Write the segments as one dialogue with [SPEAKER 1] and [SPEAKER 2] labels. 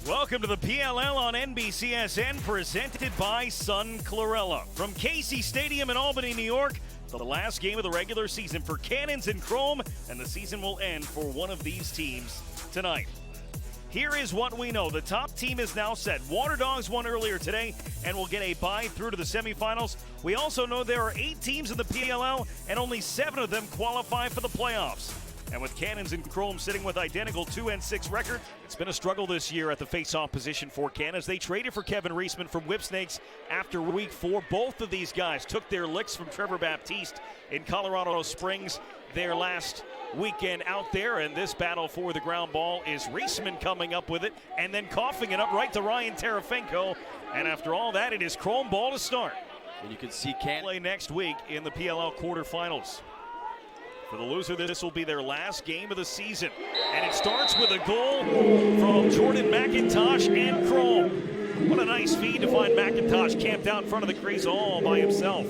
[SPEAKER 1] Welcome to the PLL on NBCSN, presented by Sun Chlorella. From Casey Stadium in Albany, New York, the last game of the regular season for Cannons and Chrome, and the season will end for one of these teams tonight. Here is what we know. The top team is now set. Water Dogs won earlier today and will get a bye through to the semifinals. We also know there are 8 teams in the PLL, and only 7 of them qualify for the playoffs. And with Cannons and Chrome sitting with identical 2-6 record, it's been a struggle this year at the face-off position for Cannons. They traded for Kevin Reisman from Whipsnakes after week 4. Both of these guys took their licks from Trevor Baptiste in Colorado Springs their last weekend out there. And this battle for the ground ball is Reisman coming up with it and then coughing it up right to Ryan Terefenko. And after all that, it is Chrome ball to start.
[SPEAKER 2] And you can see Cannons
[SPEAKER 1] play next week in the PLL quarterfinals. For the loser, this will be their last game of the season. And it starts with a goal from Jordan McIntosh and Chrome. What a nice feed to find McIntosh camped out in front of the crease all by himself.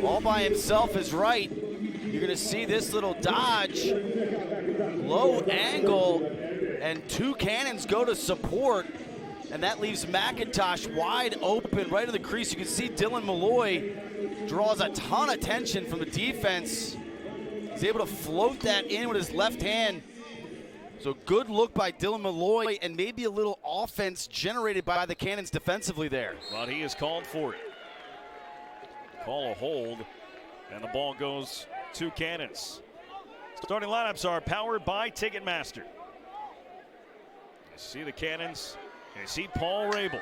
[SPEAKER 2] All by himself is right. You're going to see this little dodge, low angle, and 2 Cannons go to support. And that leaves McIntosh wide open right in the crease. You can see Dylan Malloy draws a ton of attention from the defense. He's able to float that in with his left hand. So good look by Dylan Malloy, and maybe a little offense generated by the Cannons defensively there.
[SPEAKER 1] But he is called for it. Call a hold, and the ball goes to Cannons. Starting lineups are powered by Ticketmaster. You see the Cannons. You see Paul Rabel,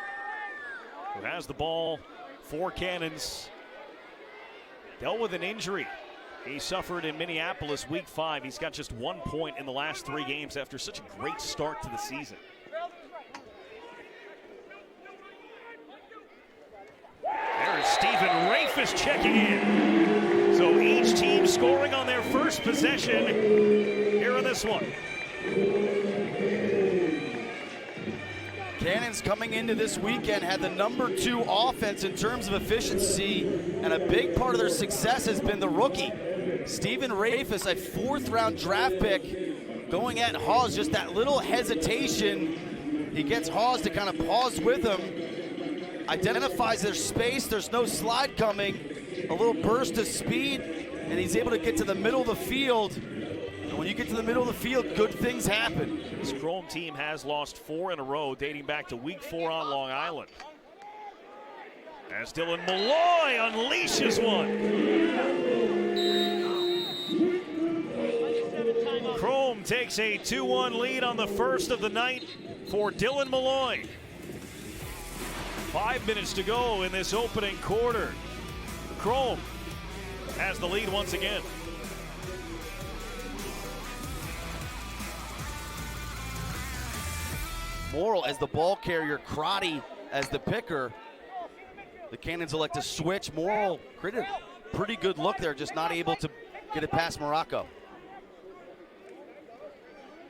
[SPEAKER 1] who has the ball for Cannons. Dealt with an injury he suffered in Minneapolis week 5. He's got just 1 point in the last 3 games after such a great start to the season. There's Stephen Rafis checking in. So each team scoring on their first possession here in this one.
[SPEAKER 2] Cannons coming into this weekend had the #2 offense in terms of efficiency, and a big part of their success has been the rookie, Stephen Rafis, a 4th-round draft pick, going at Hawes. Just that little hesitation. He gets Hawes to kind of pause with him, identifies their space, there's no slide coming, a little burst of speed, and he's able to get to the middle of the field. When you get to the middle of the field, good things happen.
[SPEAKER 1] This Chrome team has lost 4 in a row, dating back to week 4 on Long Island. As Dylan Malloy unleashes one. Chrome takes a 2-1 lead on the first of the night for Dylan Malloy. 5 minutes to go in this opening quarter. Chrome has the lead once again.
[SPEAKER 2] Morrill as the ball carrier, Crotty as the picker. The Cannons elect to switch. Morrill created a pretty good look there, just not able to get it past Morocco.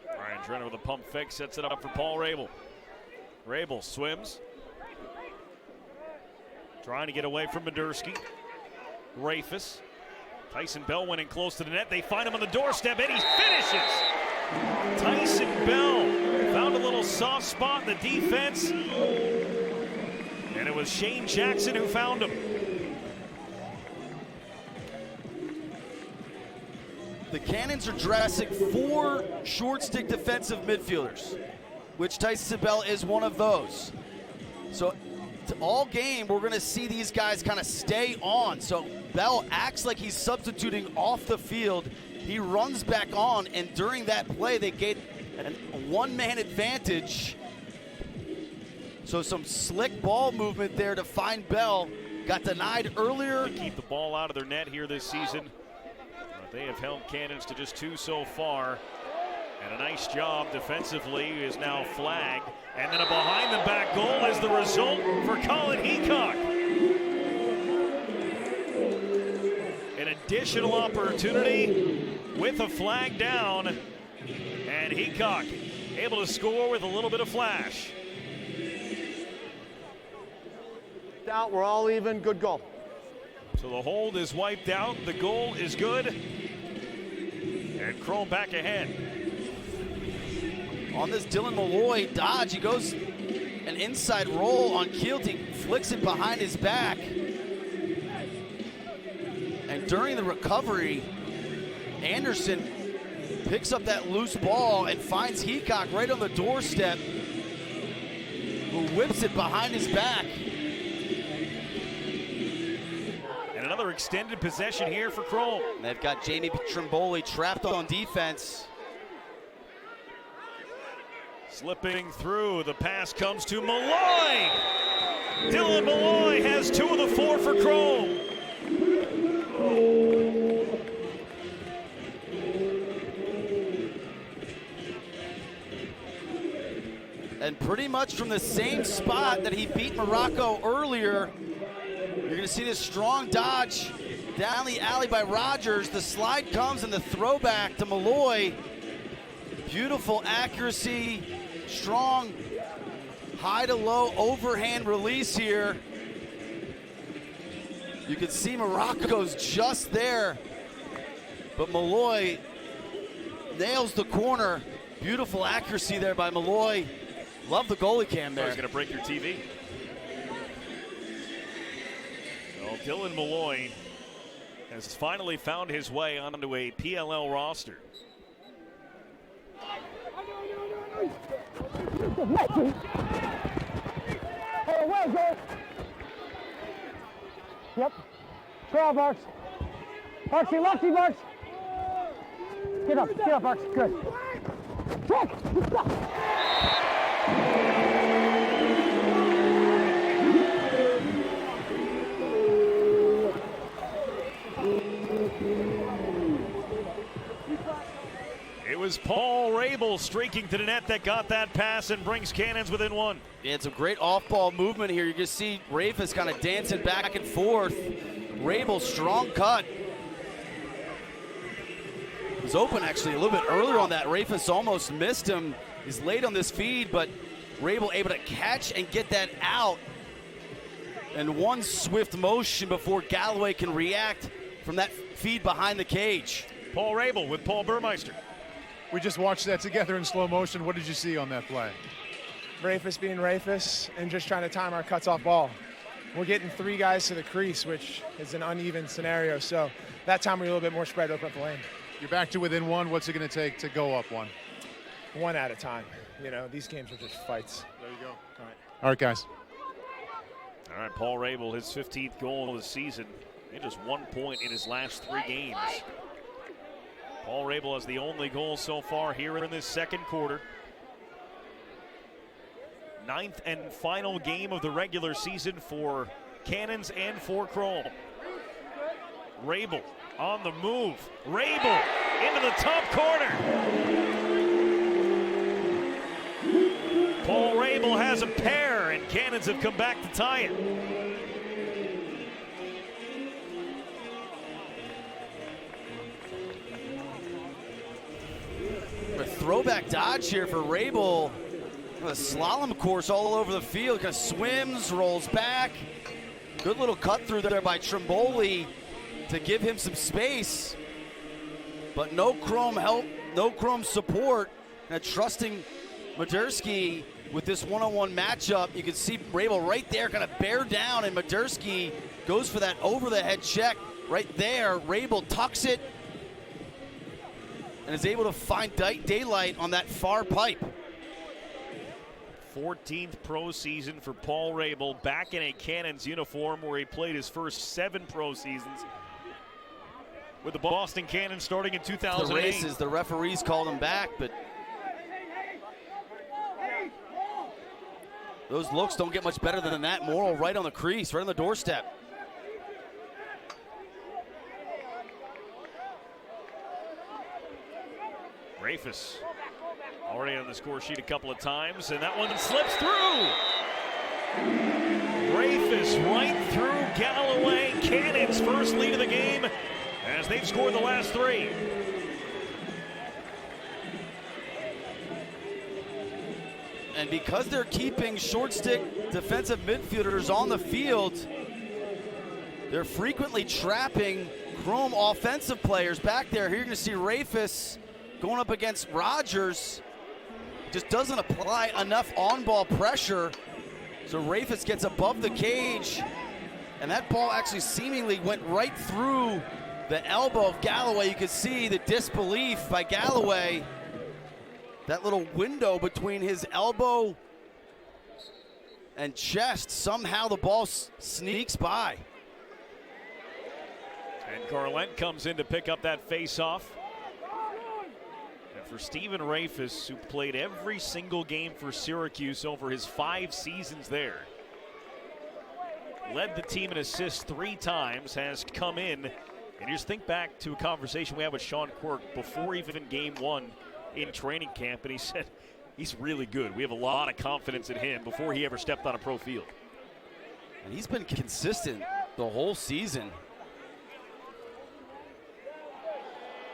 [SPEAKER 1] Ryan Drenner with a pump fake, sets it up for Paul Rabel. Rabel swims. Trying to get away from Madursky. Rafis. Tyson Bell went in close to the net. They find him on the doorstep, and he finishes. Tyson Bell found a little soft spot in the defense, and it was Shane Jackson who found him.
[SPEAKER 2] The Cannons are dressing 4 short stick defensive midfielders, which Tyson Bell is one of those. So all game, we're going to see these guys kind of stay on. So Bell acts like he's substituting off the field. He runs back on, and during that play, they get a 1-man advantage. So some slick ball movement there to find Bell. Got denied earlier.
[SPEAKER 1] They keep the ball out of their net here this season. They have held Cannons to just 2 so far. And a nice job defensively is now flagged. And then a behind-the-back goal is the result for Colin Heacock. An additional opportunity with a flag down. And Heacock able to score with a little bit of flash.
[SPEAKER 3] Out, we're all even, good goal.
[SPEAKER 1] So the hold is wiped out, the goal is good. And Chrome back ahead.
[SPEAKER 2] On this Dylan Malloy dodge, he goes an inside roll on Keelty, flicks it behind his back. And during the recovery, Anderson picks up that loose ball and finds Heacock right on the doorstep, who whips it behind his back.
[SPEAKER 1] And another extended possession here for Chrome.
[SPEAKER 2] They've got Jamie Trimboli trapped on defense.
[SPEAKER 1] Slipping through, the pass comes to Malloy. Dylan Malloy has 2 of the 4 for Chrome.
[SPEAKER 2] And pretty much from the same spot that he beat Morocco earlier, you're gonna see this strong dodge down the alley by Rogers. The slide comes and the throwback to Malloy. Beautiful accuracy, strong high to low overhand release here. You can see Morocco's just there, but Malloy nails the corner. Beautiful accuracy there by Malloy. Love the goalie cam there.
[SPEAKER 1] He's going to break your TV. Well, Dylan Malloy has finally found his way onto a PLL roster.
[SPEAKER 4] Yep. Trail, Barks. Barksy, lefty, Barks. Get up, Barks. Good. Check.
[SPEAKER 1] It was Paul Rabel streaking to the net that got that pass and brings Cannons within 1.
[SPEAKER 2] Yeah, it's a great off-ball movement here. You can see Rafis kind of dancing back and forth. Rabel, strong cut. It was open actually a little bit earlier on that. Rafis almost missed him. He's late on this feed, but Rabel able to catch and get that out. And one swift motion before Galloway can react from that feed behind the cage.
[SPEAKER 1] Paul Rabel with Paul Burmeister.
[SPEAKER 5] We just watched that together in slow motion. What did you see on that play?
[SPEAKER 6] Rafis being Rafis and just trying to time our cuts off ball. We're getting 3 guys to the crease, which is an uneven scenario. So that time we were a little bit more spread open up the lane.
[SPEAKER 5] You're back to within 1. What's it going to take to go up 1?
[SPEAKER 6] 1 at a time. You know, these games are just fights.
[SPEAKER 5] There you go.
[SPEAKER 6] All right,
[SPEAKER 5] guys.
[SPEAKER 1] All right, Paul Rabel, his 15th goal of the season. And just 1 point in his last 3 games. Paul Rabel has the only goal so far here in this second quarter. 9th and final game of the regular season for Cannons and for Chrome. Rabel on the move. Rabel into the top corner. Paul Rabel has a pair, and Cannons have come back to tie it.
[SPEAKER 2] A throwback dodge here for Rabel. A slalom course all over the field. Kind of swims, rolls back. Good little cut through there by Trimboli to give him some space. But no Chrome help, no Chrome support. And trusting Madursky with this one-on-one matchup. You can see Rabel right there kind of bear down, and Madursky goes for that over-the-head check right there. Rabel tucks it and is able to find daylight on that far pipe.
[SPEAKER 1] 14th pro season for Paul Rabel, back in a Cannons uniform where he played his first 7 pro seasons with the Boston Cannons starting in 2008.
[SPEAKER 2] The races, the referees called him back, but those looks don't get much better than that. Morrill right on the crease, right on the doorstep.
[SPEAKER 1] Rafis already on the score sheet a couple of times, and that one slips through. Rafis right through Galloway. Cannons first lead of the game as they've scored the last 3.
[SPEAKER 2] And because they're keeping short stick defensive midfielders on the field, they're frequently trapping Chrome offensive players back there. Here you're going to see Rafis going up against Rogers. just doesn't apply enough on-ball pressure. So Rafis gets above the cage, and that ball actually seemingly went right through the elbow of Galloway. You could see the disbelief by Galloway. That little window between his elbow and chest, somehow the ball sneaks by.
[SPEAKER 1] And Garlent comes in to pick up that face-off. And for Stephen Rafis, who played every single game for Syracuse over his 5 seasons there, led the team in assists 3 times, has come in. And just think back to a conversation we had with Sean Quirk before even game 1 in training camp, and he said he's really good. We have a lot of confidence in him before he ever stepped on a pro field.
[SPEAKER 2] And he's been consistent the whole season.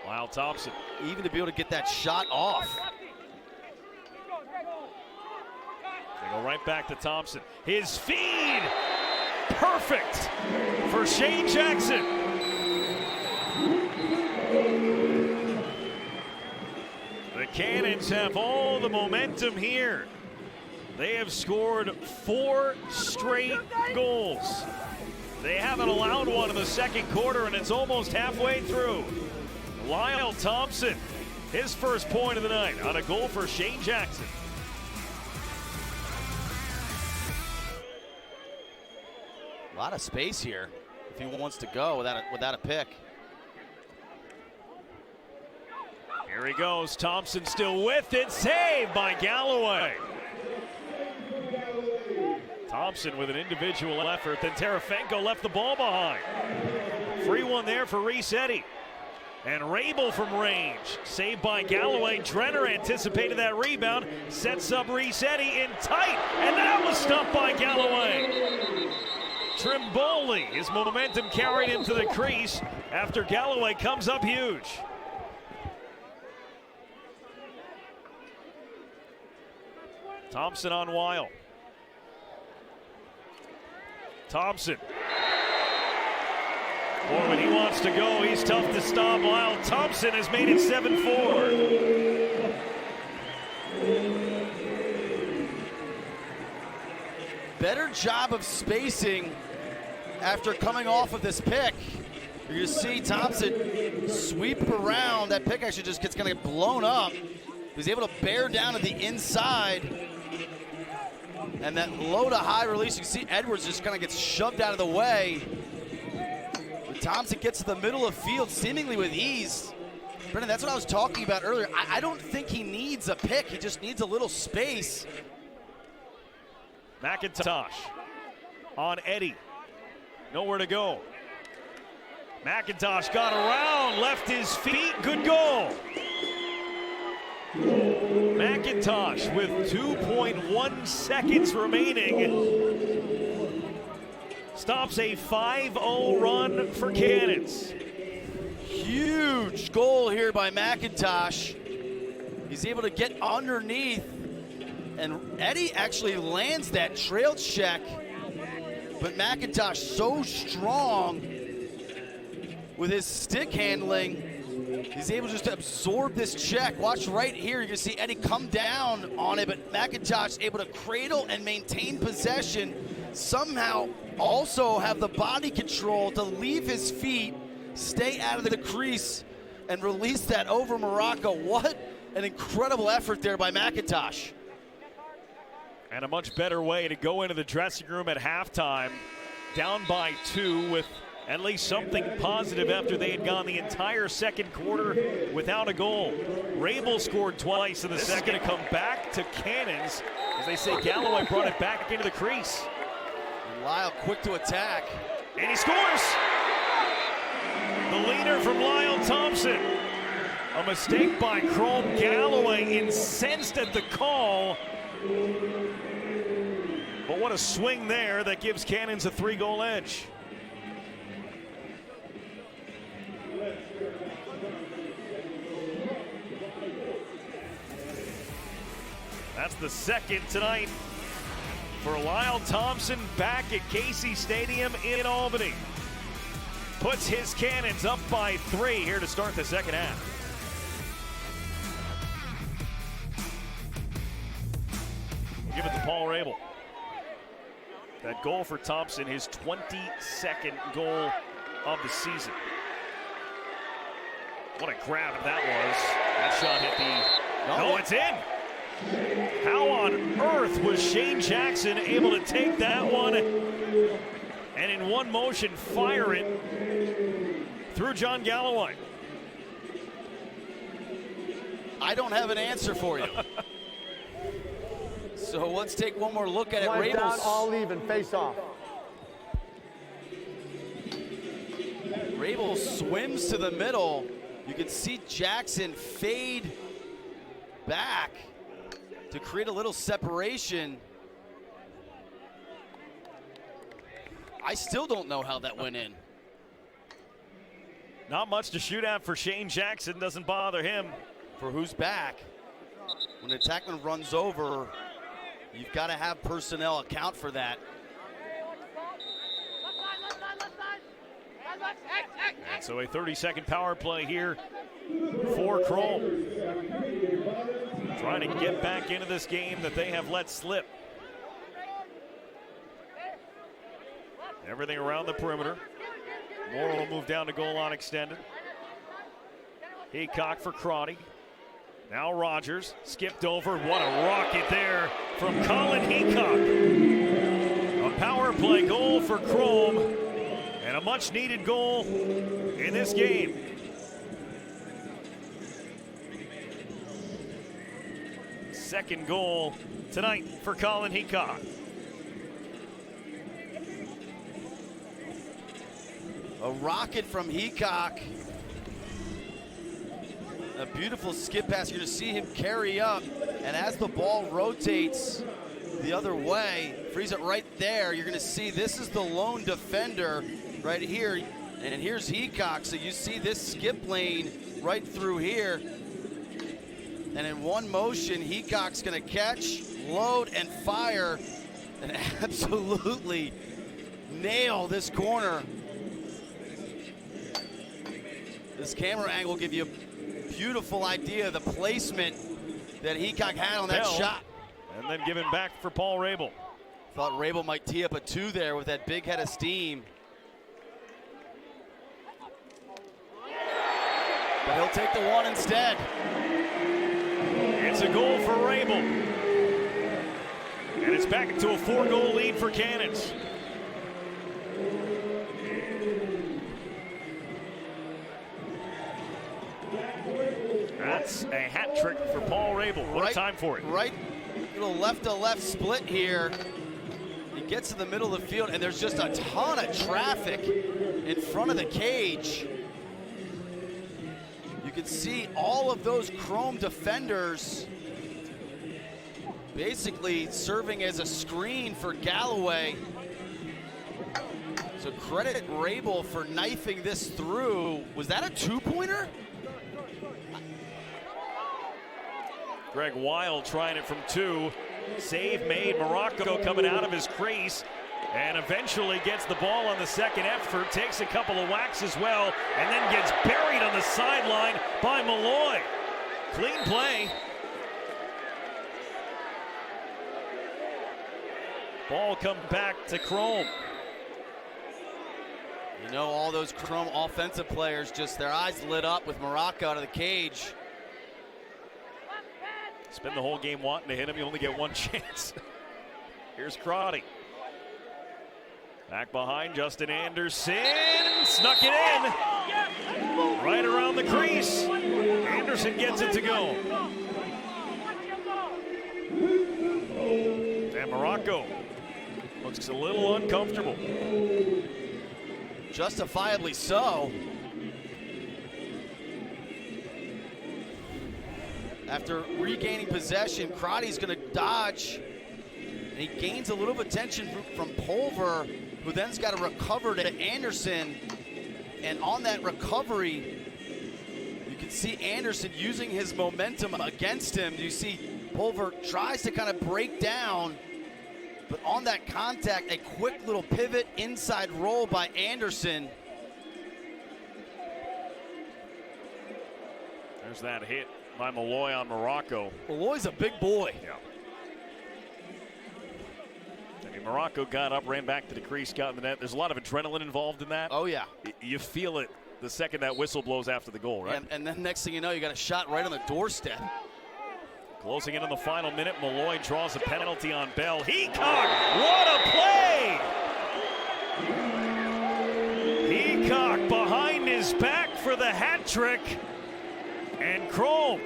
[SPEAKER 1] Lyle Thompson.
[SPEAKER 2] Even to be able to get that shot off.
[SPEAKER 1] They go right back to Thompson. His feed, perfect for Shane Jackson. The Cannons have all the momentum here. They have scored 4 straight goals. They haven't allowed one in the second quarter, and it's almost halfway through. Lyle Thompson, his first point of the night on a goal for Shane Jackson.
[SPEAKER 2] A lot of space here if he wants to go without a pick.
[SPEAKER 1] Here he goes, Thompson still with it, saved by Galloway. Thompson with an individual effort, then Terefenko left the ball behind. Free one there for Ricchetti. And Rabel from range, saved by Galloway. Drenner anticipated that rebound, sets up Ricchetti in tight, and that was stopped by Galloway. Trimboli, his momentum carried him to the crease after Galloway comes up huge. Thompson on Weil. Thompson. Boy, when he wants to go, he's tough to stop. Lyle Thompson has made it 7-4.
[SPEAKER 2] Better job of spacing after coming off of this pick. You're going to see Thompson sweep around. That pick actually just gets going to get blown up. He's able to bear down to the inside. And that low to high release, you see Edwards just kind of gets shoved out of the way. But Thompson gets to the middle of field seemingly with ease. Brendan, that's what I was talking about earlier. I don't think he needs a pick. He just needs a little space.
[SPEAKER 1] McIntosh on Eddie. Nowhere to go. McIntosh got around, left his feet, good goal. McIntosh with 2.1 seconds remaining stops a 5-0 run for Cannons.
[SPEAKER 2] Huge goal here by McIntosh. He's able to get underneath, and Eddie actually lands that trail check, but McIntosh so strong with his stick handling. He's able just to absorb this check. Watch right here. You can see Eddie come down on it, but McIntosh able to cradle and maintain possession. Somehow also have the body control to leave his feet, stay out of the crease, and release that over Morocco. What an incredible effort there by McIntosh.
[SPEAKER 1] And a much better way to go into the dressing room at halftime. Down by 2 with at least something positive after they had gone the entire second quarter without a goal. Rabel scored twice in the second to come back to Cannons. As they say, Galloway brought it back into the crease.
[SPEAKER 2] And Lyle quick to attack.
[SPEAKER 1] And he scores! The leader from Lyle Thompson. A mistake by Chrome. Galloway incensed at the call. But what a swing there that gives Cannons a 3-goal edge. That's the second tonight for Lyle Thompson back at Casey Stadium in Albany. Puts his Cannons up by 3 here to start the second half. Paul Rabel. That goal for Thompson, his 22nd goal of the season. What a grab that was. That shot hit the... No, it's in! How on earth was Shane Jackson able to take that one and in one motion fire it through John Galloway?
[SPEAKER 2] I don't have an answer for you. So let's take one more look at it.
[SPEAKER 3] Line down,
[SPEAKER 2] Rabel's,
[SPEAKER 3] all even, face off.
[SPEAKER 2] Rabel swims to the middle. You can see Jackson fade back to create a little separation. I still don't know how that went in.
[SPEAKER 1] Not much to shoot at for Shane Jackson, doesn't bother him.
[SPEAKER 2] For who's back, when an attackman runs over, you've got to have personnel account for that.
[SPEAKER 1] And so a 30-second power play here for Chrome. Trying to get back into this game that they have let slip. Everything around the perimeter. Moore will move down to goal line extended. Heacock for Crotty. Now Rogers skipped over. What a rocket there from Colin Heacock. A power play goal for Chrome and a much needed goal in this game. Second goal tonight for Colin Heacock.
[SPEAKER 2] A rocket from Heacock. A beautiful skip pass. You're going to see him carry up, and as the ball rotates the other way, frees it right there. You're going to see this is the lone defender right here, and here's Heacock. So you see this skip lane right through here, and in one motion, Heacock's going to catch, load, and fire, and absolutely nail this corner. This camera angle will give you a beautiful idea of the placement that Heacock had on that shot.
[SPEAKER 1] And then given back for Paul Rabel.
[SPEAKER 2] Thought Rabel might tee up a 2 there with that big head of steam. But he'll take the 1 instead.
[SPEAKER 1] It's a goal for Rabel. And it's back into a 4-goal lead for Cannons. That's a hat trick for Paul Rabel. What a time for it.
[SPEAKER 2] Right, little left-to-left split here. He gets to the middle of the field, and there's just a ton of traffic in front of the cage. You can see all of those Chrome defenders basically serving as a screen for Galloway. So credit Rabel for knifing this through. Was that a 2-pointer?
[SPEAKER 1] Greg Weil trying it from 2. Save made. Morocco coming out of his crease and eventually gets the ball on the second effort. Takes a couple of whacks as well and then gets buried on the sideline by Malloy. Clean play. Ball come back to Chrome.
[SPEAKER 2] You know, all those Chrome offensive players, just their eyes lit up with Morocco out of the cage.
[SPEAKER 1] Spend the whole game wanting to hit him. You only get one chance. Here's Crotty. Back behind, Justin Anderson. Snuck it in. Right around the crease. Anderson gets it to go. And Morocco looks a little uncomfortable.
[SPEAKER 2] Justifiably so. After regaining possession, Crotty's going to dodge, and he gains a little bit of attention from Pulver, who then's got to recover to Anderson. And on that recovery, you can see Anderson using his momentum against him. You see Pulver tries to kind of break down, but on that contact, a quick little pivot inside roll by Anderson.
[SPEAKER 1] There's that hit by Malloy on Morocco.
[SPEAKER 2] Malloy's a big boy.
[SPEAKER 1] Yeah. Morocco got up, ran back to the crease, got in the net. There's a lot of adrenaline involved in that.
[SPEAKER 2] Oh, yeah.
[SPEAKER 1] You feel it the second that whistle blows after the goal, right?
[SPEAKER 2] And then next thing you know, you got a shot right on the doorstep.
[SPEAKER 1] Closing in on the final minute, Malloy draws a penalty on Bell. Heacock, what a play! Heacock behind his back for the hat trick. And Chrome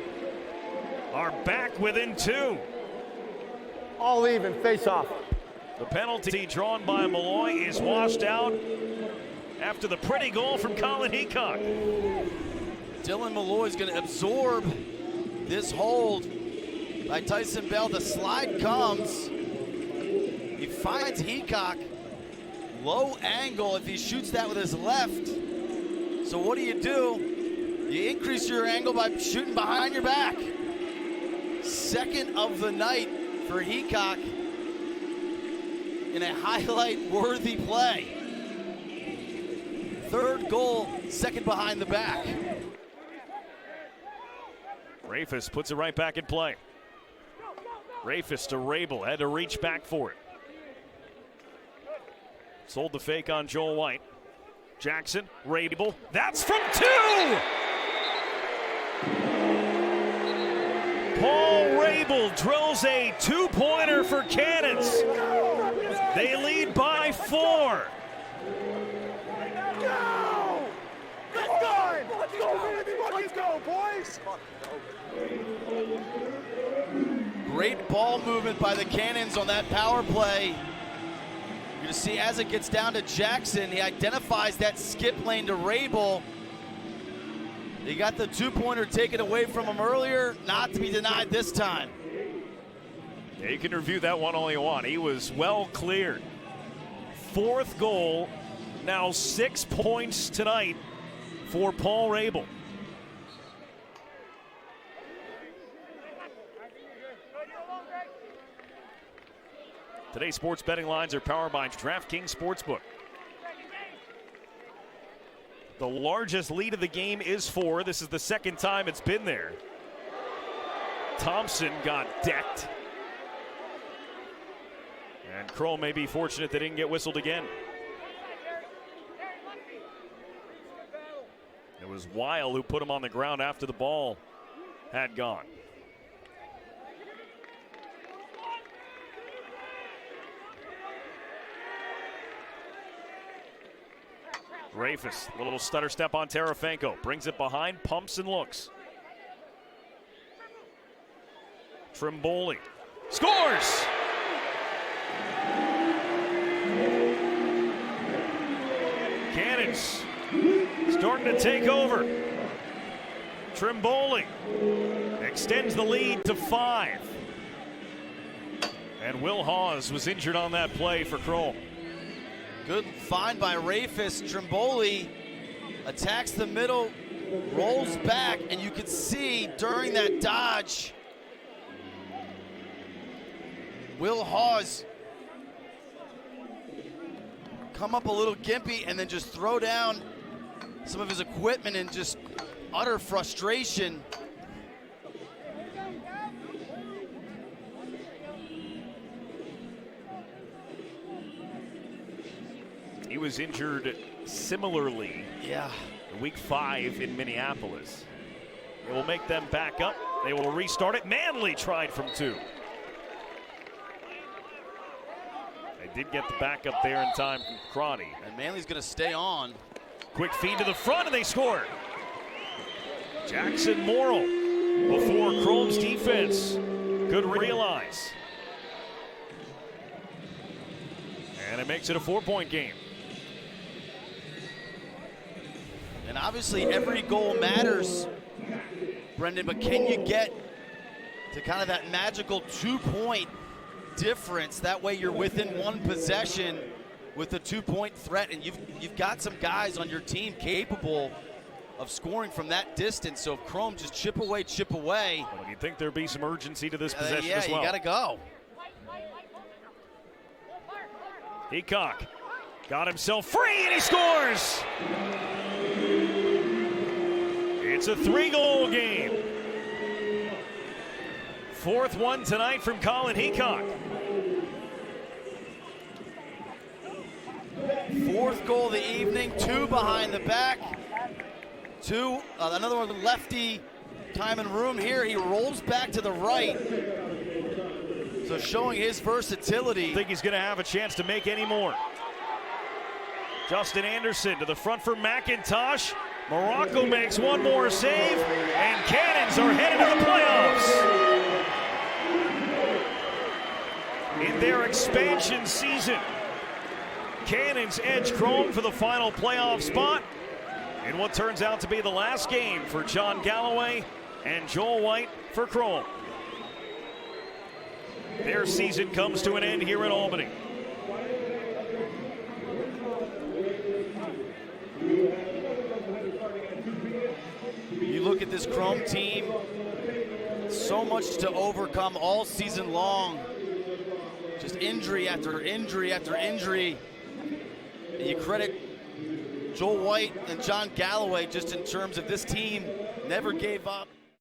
[SPEAKER 1] are back within 2.
[SPEAKER 3] All even, face off.
[SPEAKER 1] The penalty drawn by Malloy is washed out after the pretty goal from Colin Heacock.
[SPEAKER 2] Dylan Malloy's going to absorb this hold by Tyson Bell. The slide comes. He finds Heacock. Low angle if he shoots that with his left. So what do? You increase your angle by shooting behind your back. Second of the night for Heacock in a highlight-worthy play. Third goal, second behind the back.
[SPEAKER 1] Rafis puts it right back in play. Rafis to Rabel, had to reach back for it. Sold the fake on Joel White. Jackson, Rabel, that's from 2! Paul Rabel drills a 2-pointer for Cannons. They lead by 4.
[SPEAKER 3] Let's go, boys!
[SPEAKER 2] Great ball movement by the Cannons on that power play. You're going to see as it gets down to Jackson, he identifies that skip lane to Rabel. He got the 2-pointer taken away from him earlier, not to be denied this time.
[SPEAKER 1] Yeah, you can review that one all you want. He was well cleared. 4th goal, now 6 points tonight for Paul Rabel. Today's sports betting lines are powered by DraftKings Sportsbook. The largest lead of the game is 4. This is the second time it's been there. Thompson got decked. And Kroll may be fortunate they didn't get whistled again. It was Weil who put him on the ground after the ball had gone. Rafis, a little stutter step on Terafenko. Brings it behind, pumps and looks. Trimboli scores! Cannons starting to take over. Trimboli extends the lead to 5. And Will Hawes was injured on that play for Kroll.
[SPEAKER 2] Good find by Rafis. Trimboli attacks the middle, rolls back, and you can see during that dodge, Will Hawes come up a little gimpy and then just throw down some of his equipment in just utter frustration.
[SPEAKER 1] He was injured similarly in week 5 in Minneapolis. It will make them back up. They will restart it. Manley tried from 2. They did get the backup there in time from Crotty.
[SPEAKER 2] And Manley's going to stay on.
[SPEAKER 1] Quick feed to the front, and they score. Jackson Morrill before Chrome's defense could realize. And it makes it a 4-point game.
[SPEAKER 2] And obviously every goal matters, Brendan, but can you get to kind of that magical 2-point difference? That way you're within 1 possession with a 2-point threat, and you've got some guys on your team capable of scoring from that distance. So if Chrome just chip away.
[SPEAKER 1] Well, you'd think there'd be some urgency to this possession as well.
[SPEAKER 2] Yeah, you gotta go.
[SPEAKER 1] Heacock got himself free and he scores! It's a 3-goal game. 4th one tonight from Colin Heacock.
[SPEAKER 2] 4th goal of the evening, 2 behind the back. Another one lefty, time and room here. He rolls back to the right. So showing his versatility.
[SPEAKER 1] I think he's going to have a chance to make any more. Justin Anderson to the front for McIntosh. Morocco makes one more save, and Cannons are headed to the playoffs. In their expansion season, Cannons edge Chrome for the final playoff spot in what turns out to be the last game for John Galloway and Joel White for Chrome. Their season comes to an end here in Albany.
[SPEAKER 2] You look at this Chrome team, so much to overcome all season long. Just injury after injury after injury. And you credit Joel White and John Galloway just in terms of this team never gave up.